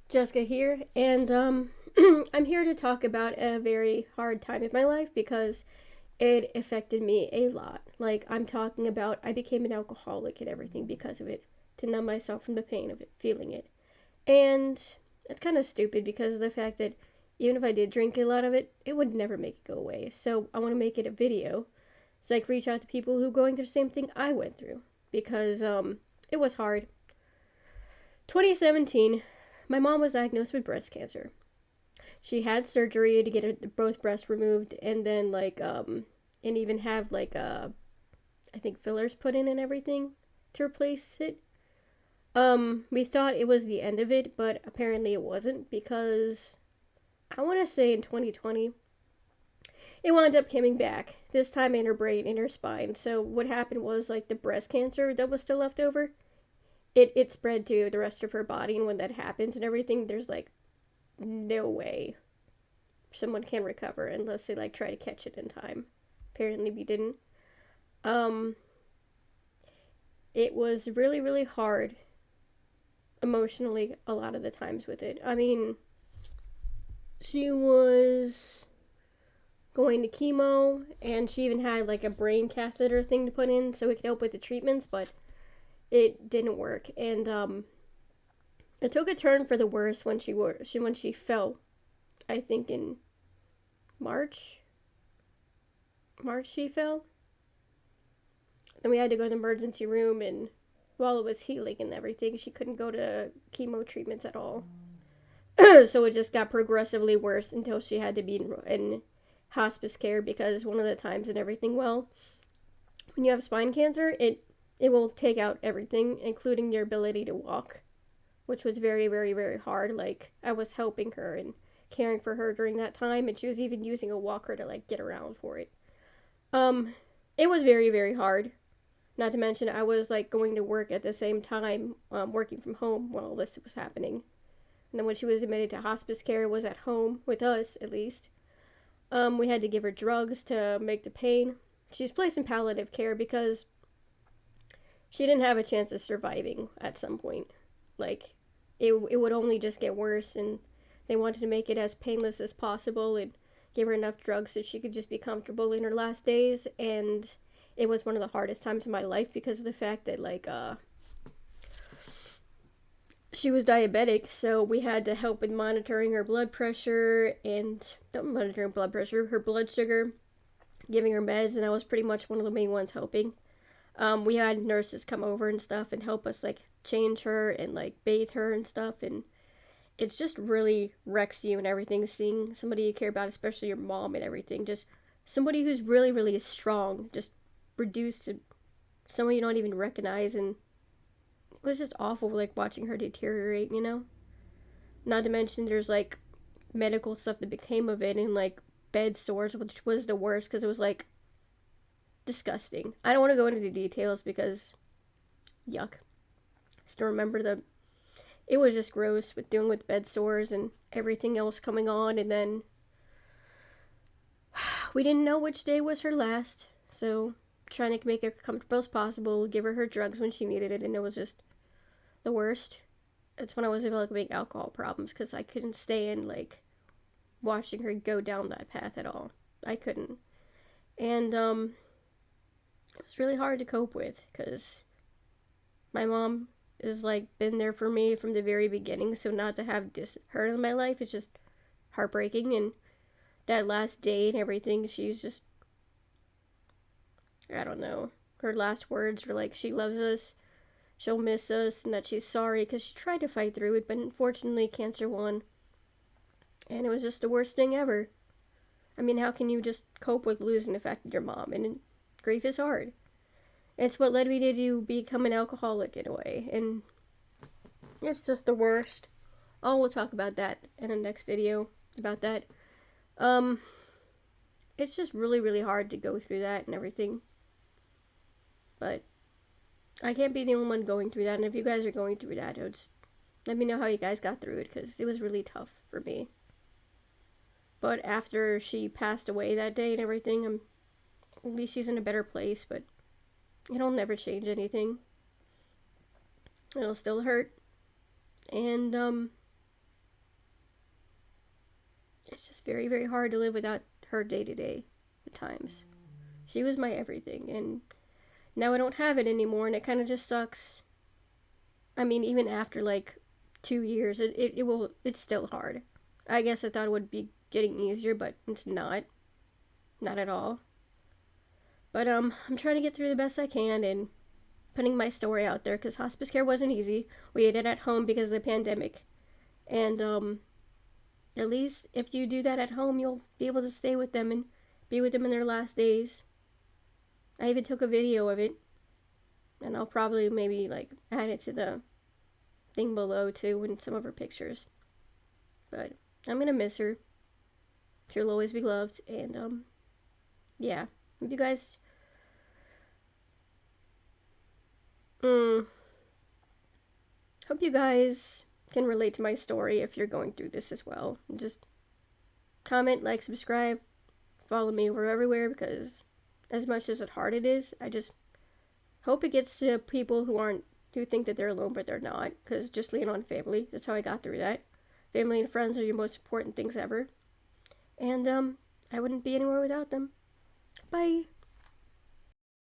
Jessica here, and I'm here to talk about a very hard time in my life because it affected me a lot. Like, I'm talking about I became an alcoholic and everything because of it, to numb myself from the pain of it, feeling it. And it's kind of stupid because of the fact that even if I did drink a lot of it, it would never make it go away. So I want to make it a video so I can reach out to people who are going through the same thing I went through because it was hard. 2017, my mom was diagnosed with breast cancer. She had surgery to get both breasts removed, and then and even have I think fillers put in and everything to replace it. We thought it was the end of it, but apparently it wasn't because I want to say in 2020 it wound up coming back. This time in her brain, in her spine. So what happened was like the breast cancer that was still left over. It spread to the rest of her body, and when that happens and everything, there's like no way someone can recover unless they like try to catch it in time. Apparently we didn't. Um it was really really hard emotionally a lot of the times with it. I mean, she was going to chemo and she even had like a brain catheter thing to put in so it could help with the treatments, but it didn't work. And it took a turn for the worse when she fell. I think in March. March she fell. Then we had to go to the emergency room, and while it was healing and everything, she couldn't go to chemo treatments at all. So it just got progressively worse until she had to be in hospice care because one of the times and everything, well, when you have spine cancer, it will take out everything, including your ability to walk, which was very, very, very hard. Like, I was helping her and caring for her during that time, and she was even using a walker to, like, get around for it. Um, it was very, very hard. Not to mention, I was, like, going to work at the same time, working from home while all this was happening. And then when she was admitted to hospice care, it was at home, with us, at least. We had to give her drugs to make the pain. She was placed in palliative care because she didn't have a chance of surviving at some point. Like, it would only just get worse, and they wanted to make it as painless as possible and give her enough drugs so she could just be comfortable in her last days. And it was one of the hardest times of my life because of the fact that she was diabetic, so we had to help with monitoring her blood pressure and not monitoring blood pressure, her blood sugar, giving her meds, and I was pretty much one of the main ones helping. We had nurses come over and stuff and help us like change her and like bathe her and stuff, and it's just really wrecks you and everything seeing somebody you care about, especially your mom and everything, just somebody who's really really strong, just reduced to someone you don't even recognize, and it was just awful like watching her deteriorate, you know? Not to mention there's like medical stuff that became of it and like bed sores, which was the worst because it was like disgusting. I don't want to go into the details because yuck. I still remember it was just gross with dealing with bed sores and everything else coming on, and then we didn't know which day was her last, so trying to make her comfortable as possible, give her drugs when she needed it, and it was just the worst. That's when I was developing alcohol problems because I couldn't stay in like watching her go down that path at all. I couldn't. And it was really hard to cope with because my mom is like been there for me from the very beginning, so not to have this her in my life is just heartbreaking. And that last day and everything, she's just, I don't know, her last words were like she loves us, she'll miss us, and that she's sorry because she tried to fight through it, but unfortunately cancer won, and it was just the worst thing ever. I mean, how can you just cope with losing the fact that your mom, and grief is hard. It's what led me to become an alcoholic in a way, and it's just the worst. Oh, we'll talk about that in the next video about that. Um, it's just really, really hard to go through that and everything. But I can't be the only one going through that, and if you guys are going through that, just let me know how you guys got through it, because it was really tough for me. But after she passed away that day and everything, at least she's in a better place, but it'll never change anything. It'll still hurt. And it's just very, very hard to live without her day to day at times. She was my everything, and now I don't have it anymore, and it kind of just sucks. I mean, even after like 2 years, it's still hard. I guess I thought it would be getting easier, but it's not. Not at all. But I'm trying to get through the best I can and putting my story out there because hospice care wasn't easy. We did it at home because of the pandemic. And at least if you do that at home, you'll be able to stay with them and be with them in their last days. I even took a video of it, and I'll probably maybe like add it to the thing below too in some of her pictures. But I'm gonna miss her. She'll always be loved, and yeah. Hope you guys hope you guys can relate to my story if you're going through this as well. Just comment, like, subscribe, follow me over everywhere because as much as hard it is, I just hope it gets to people who think that they're alone but they're not, because just lean on family. That's how I got through that. Family and friends are your most important things ever. And I wouldn't be anywhere without them. Bye.